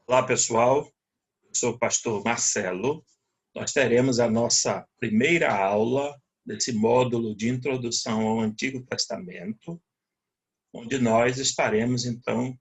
Olá, pessoal. Eu sou o pastor Marcelo. Nós teremos a nossa primeira aula desse módulo de introdução ao Antigo Testamento, onde nós estaremos, então,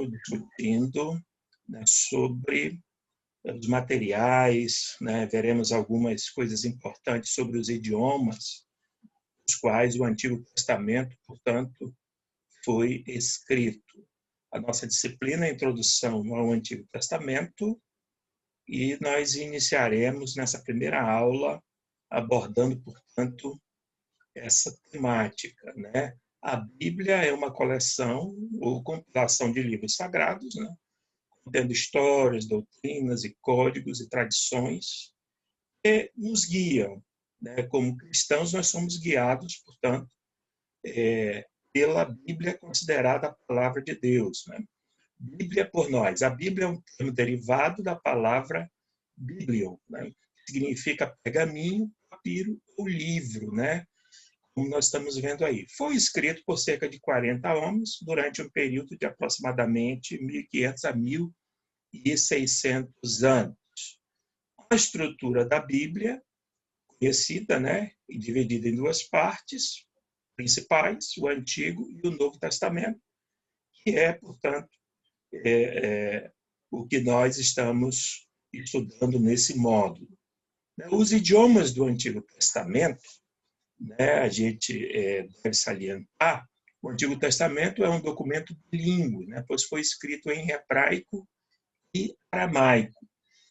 discutindo, né, sobre os materiais, né, veremos algumas coisas importantes sobre os idiomas, os quais o Antigo Testamento, portanto, foi escrito. A nossa disciplina é a Introdução ao Antigo Testamento, e nós iniciaremos nessa primeira aula abordando, portanto, essa temática, né? A Bíblia é uma coleção ou compilação de livros sagrados, né? Contendo histórias, doutrinas e códigos e tradições que nos guiam, né? Como cristãos, nós somos guiados, portanto, pela Bíblia considerada a palavra de Deus, né? Bíblia por nós. A Bíblia é um termo derivado da palavra biblion, né? Que significa pergaminho, papiro ou livro, né? Como nós estamos vendo aí. Foi escrito por cerca de 40 homens durante um período de aproximadamente 1.500 a 1.600 anos. A estrutura da Bíblia, conhecida, né? E dividida em duas partes principais, o Antigo e o Novo Testamento, que é, portanto, o que nós estamos estudando nesse módulo. Os idiomas do Antigo Testamento, né, a gente deve salientar, o Antigo Testamento é um documento bilíngue, né, pois foi escrito em hebraico e aramaico.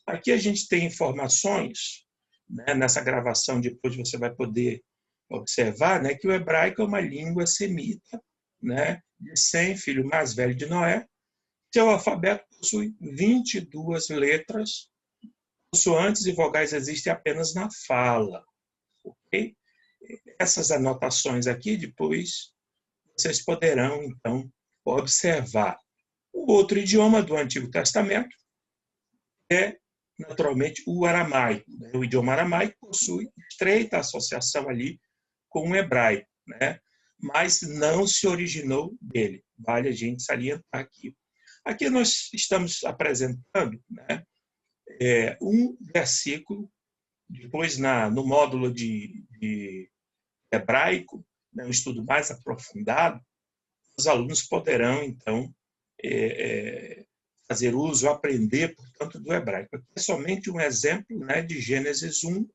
Aqui a gente tem informações, né, nessa gravação depois você vai poder observar, né, que o hebraico é uma língua semita, né, de Sem, filho mais velho de Noé. Seu alfabeto possui 22 letras, consoantes e vogais existem apenas na fala. Okay? Essas anotações aqui, depois, vocês poderão, então, observar. O outro idioma do Antigo Testamento é, naturalmente, o aramaico. O idioma aramaico possui estreita associação ali com o hebraico, né? Mas não se originou dele. Vale a gente salientar aqui. Aqui nós estamos apresentando, né, um versículo, depois no módulo de hebraico, né, um estudo mais aprofundado, os alunos poderão, então, fazer uso, aprender, portanto, do hebraico. Aqui é somente um exemplo, né, de Gênesis 1,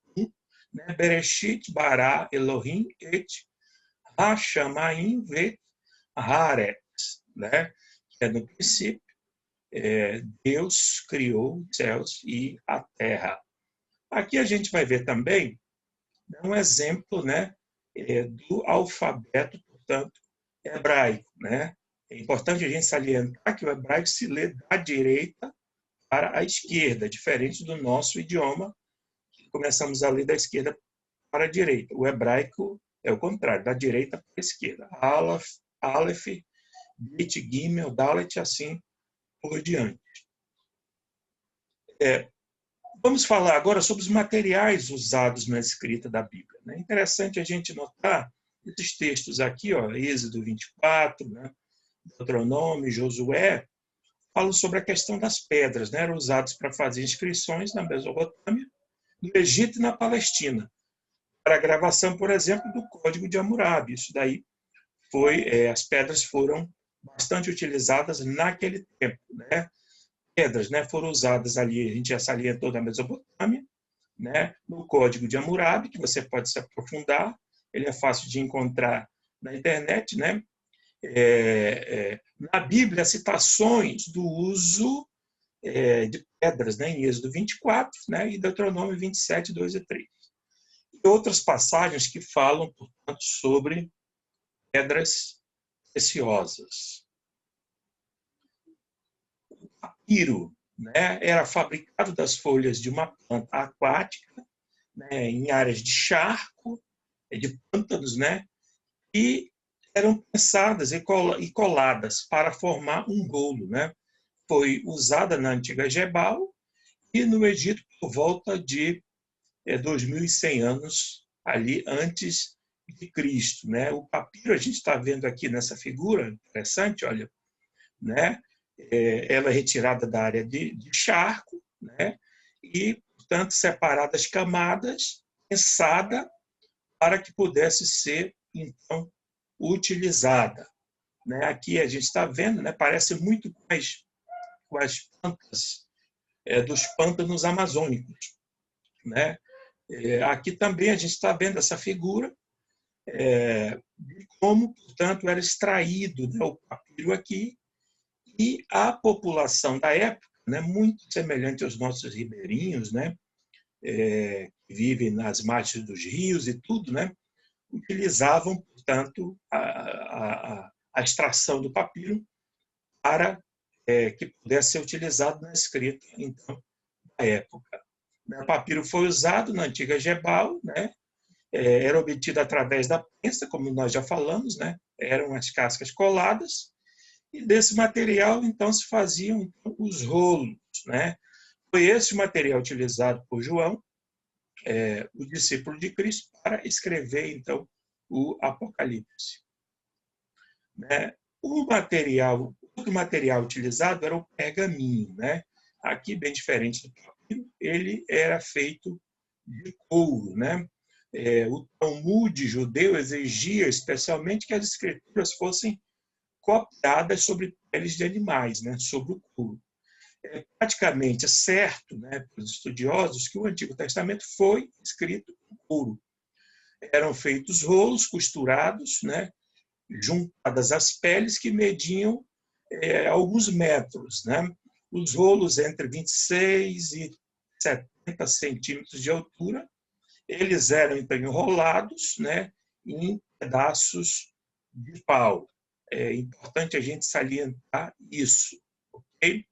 né, Bereshit bara Elohim et ha-shamayim vet haaretz, né, que é no princípio, Deus criou os céus e a terra. Aqui a gente vai ver também, né, um exemplo, né, do alfabeto, portanto, hebraico, né? É importante a gente salientar que o hebraico se lê da direita para a esquerda, diferente do nosso idioma, que começamos a ler da esquerda para a direita. O hebraico é o contrário, da direita para a esquerda. Aleph, Bet, Gimel, Dalet, assim por diante. Vamos falar agora sobre os materiais usados na escrita da Bíblia. É interessante a gente notar esses textos aqui, ó, Êxodo 24, né, Deuteronômio, Josué, falam sobre a questão das pedras, né, eram usadas para fazer inscrições na Mesopotâmia, no Egito e na Palestina, para a gravação, por exemplo, do Código de Hammurabi. Isso daí as pedras foram bastante utilizadas naquele tempo, né? Pedras, né, foram usadas ali, a gente já salientou na Mesopotâmia, né, no Código de Hammurabi, que você pode se aprofundar, ele é fácil de encontrar na internet, né? Na Bíblia, citações do uso de pedras, né, em Êxodo 24, né, e Deuteronômio 27, 2 e 3. E outras passagens que falam, portanto, sobre pedras preciosas. O papiro, né, era fabricado das folhas de uma planta aquática, né, em áreas de charco, de pântanos, né, e eram pensadas e coladas para formar um rolo, né? Foi usada na antiga Gebal e no Egito por volta de 2.100 anos ali antes de Cristo, né? O papiro a gente está vendo aqui nessa figura interessante, olha, né? ela é retirada da área de charco, né? E, portanto, separada as camadas, pensada para que pudesse ser, então, utilizada. Né? Aqui a gente está vendo, né? Parece muito com as plantas dos pântanos amazônicos. Né? Aqui também a gente está vendo essa figura de como, portanto, era extraído, né, o papiro aqui, e a população da época, né, muito semelhante aos nossos ribeirinhos, né, que vivem nas margens dos rios e tudo, né, utilizavam, portanto, a extração do papiro para que pudesse ser utilizado na escrita, então, da época. O papiro foi usado na antiga Gebal, né, era obtido através da prensa, como nós já falamos, né, eram as cascas coladas, e desse material, então, se faziam então, os rolos. Né? Foi esse o material utilizado por João, o discípulo de Cristo, para escrever, então, o Apocalipse. Né? Outro material utilizado era o pergaminho. Né? Aqui, bem diferente do papiro, ele era feito de couro. Né? O Talmud judeu exigia especialmente que as escrituras fossem copiadas sobre peles de animais, né? Sobre o couro. É praticamente certo, né, pelos estudiosos, que o Antigo Testamento foi escrito com couro. Eram feitos rolos costurados, né, juntadas às peles que mediam alguns metros. Né? Os rolos entre 26 e 70 centímetros de altura, eles eram então enrolados, né, em pedaços de pau. É importante a gente salientar isso. Okay?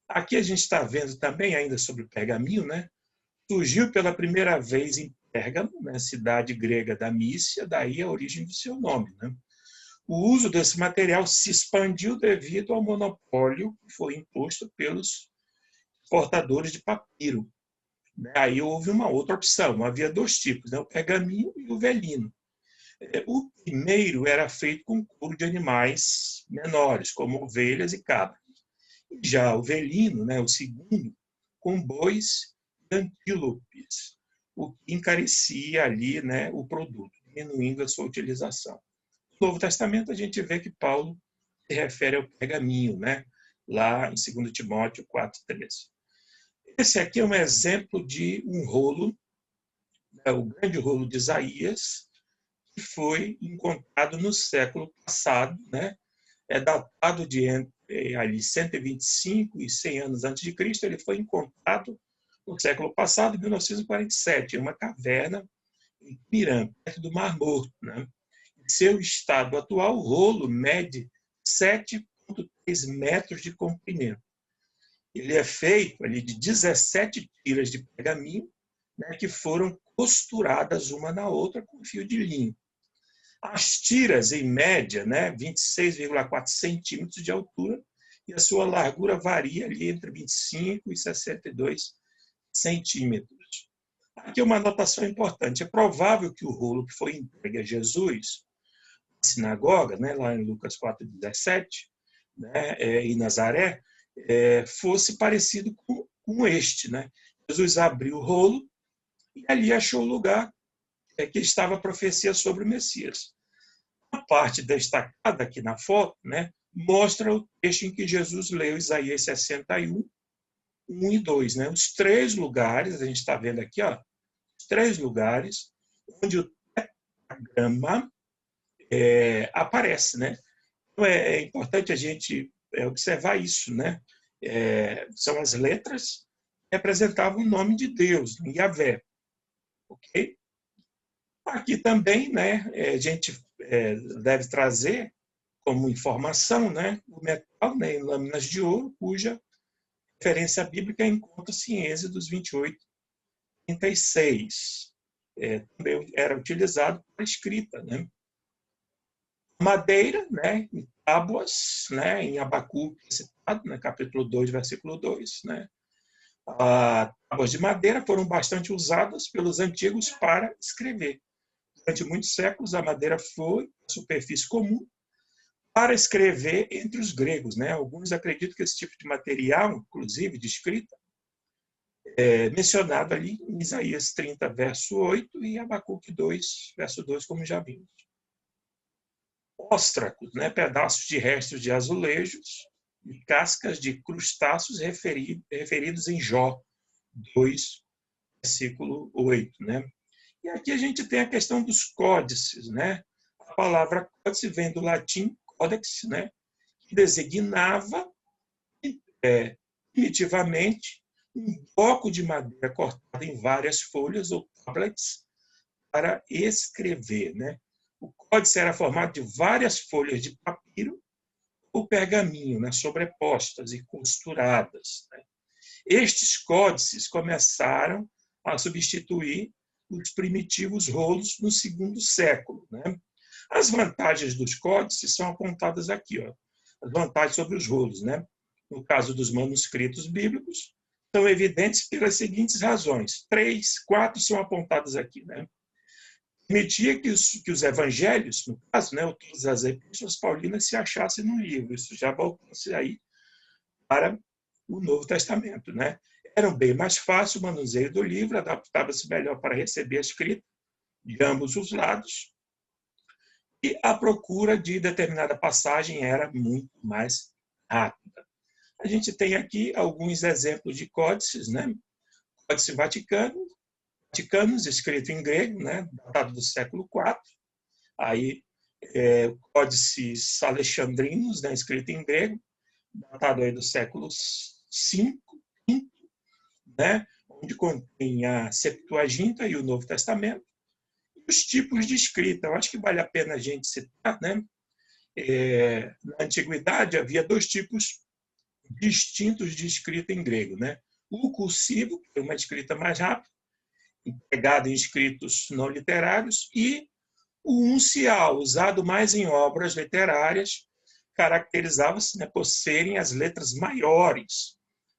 Aqui a gente está vendo também, ainda sobre o pergaminho, né? Surgiu pela primeira vez em Pérgamo, né, cidade grega da Mícia, daí a origem do seu nome. Né? O uso desse material se expandiu devido ao monopólio que foi imposto pelos portadores de papiro. Aí houve uma outra opção, havia dois tipos, né? O pergaminho e o velino. O primeiro era feito com couro de animais menores, como ovelhas e cabras. Já o velino, né, o segundo, com bois e antílopes, o que encarecia ali, né, o produto, diminuindo a sua utilização. No Novo Testamento, a gente vê que Paulo se refere ao pergaminho, né, lá em 2 Timóteo 4,13. Esse aqui é um exemplo de um rolo, né, o grande rolo de Isaías, que foi encontrado no século passado, né? É datado de entre ali 125 e 100 anos antes de Cristo. Ele foi encontrado no século passado, em 1947, em uma caverna em Irã, perto do Mar Morto. Né? Em seu estado atual, o rolo mede 7,3 metros de comprimento. Ele é feito ali de 17 tiras de pergaminho, né, que foram costuradas uma na outra com fio de linho. As tiras, em média, né, 26,4 centímetros de altura, e a sua largura varia ali entre 25 e 62 centímetros. Aqui uma anotação importante. É provável que o rolo que foi entregue a Jesus na sinagoga, né, lá em Lucas 4,17, né, em Nazaré, fosse parecido com este. Né? Jesus abriu o rolo e ali achou o lugar que estava a profecia sobre o Messias. A parte destacada aqui na foto, né, mostra o texto em que Jesus leu Isaías 61, 1 e 2. Né? Os três lugares, a gente está vendo aqui, ó, os três lugares onde o tetragrama aparece. Né? Então, é importante a gente observar isso. Né? São as letras que representavam o nome de Deus, Yahvé. Ok? Aqui também, né, a gente deve trazer como informação, né, o metal, né, em lâminas de ouro, cuja referência bíblica encontra-se em Êxodos 28, 36. Também era utilizado para escrita. Né? Madeira, né, em tábuas, né, em Abacuque, citado, né, capítulo 2, versículo 2. Né? Tábuas de madeira foram bastante usadas pelos antigos para escrever. Durante muitos séculos, a madeira foi a superfície comum para escrever entre os gregos, né? Alguns acreditam que esse tipo de material, inclusive de escrita, é mencionado ali em Isaías 30, verso 8, e Abacuque 2, verso 2, como já vimos. Óstracos, né? Pedaços de restos de azulejos e cascas de crustáceos referidos em Jó 2, versículo 8. Né? E aqui a gente tem a questão dos códices. Né? A palavra códice vem do latim codex, né? Que designava primitivamente um bloco de madeira cortada em várias folhas ou tablets para escrever. Né? O códice era formado de várias folhas de papiro ou pergaminho, né? Sobrepostas e costuradas. Né? Estes códices começaram a substituir os primitivos rolos no segundo século. Né? As vantagens dos códices são apontadas aqui. Ó. As vantagens sobre os rolos. Né? No caso dos manuscritos bíblicos, são evidentes pelas seguintes razões. 3, 4 são apontadas aqui. Né? Permitia que os evangelhos, no caso, né, ou todas as epístolas paulinas, se achassem no livro. Isso já voltou-se aí para o Novo Testamento. Né? Era bem mais fácil o manuseio do livro, adaptava-se melhor para receber a escrita de ambos os lados, e a procura de determinada passagem era muito mais rápida. A gente tem aqui alguns exemplos de códices, né? Códice Vaticanos, escrito em grego, né? Datado do século IV. Aí, códices alexandrinos, né? Escrito em grego, datado aí do século V, né? Onde contém a Septuaginta e o Novo Testamento. E os tipos de escrita, eu acho que vale a pena a gente citar, né? Na antiguidade havia 2 tipos distintos de escrita em grego, né? O cursivo, que é uma escrita mais rápida, empregado em escritos não literários, e o uncial, usado mais em obras literárias, caracterizava-se, né, por serem as letras maiores,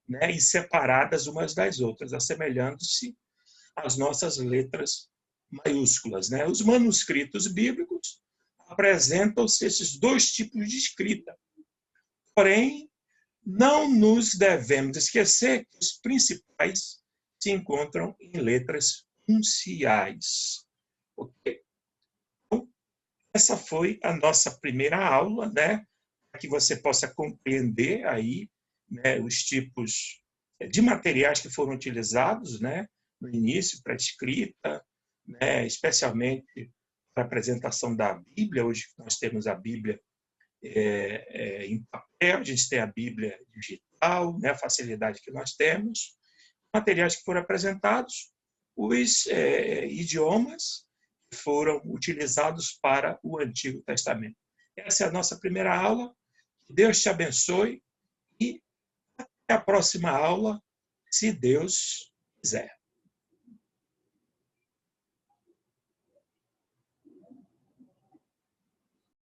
né, e separadas umas das outras, assemelhando-se às nossas letras maiúsculas. Né? Os manuscritos bíblicos apresentam-se esses 2 tipos de escrita. Porém, não nos devemos esquecer que os principais se encontram em letras unciais. Okay? Então, essa foi a nossa primeira aula, né? Para que você possa compreender aí, né, os tipos de materiais que foram utilizados, né, no início para a escrita, né, especialmente para a apresentação da Bíblia. Hoje nós temos a Bíblia em papel, a gente tem a Bíblia digital, né, a facilidade que nós temos, materiais que foram apresentados, os idiomas que foram utilizados para o Antigo Testamento. Essa é a nossa primeira aula. Que Deus te abençoe e até a próxima aula, se Deus quiser.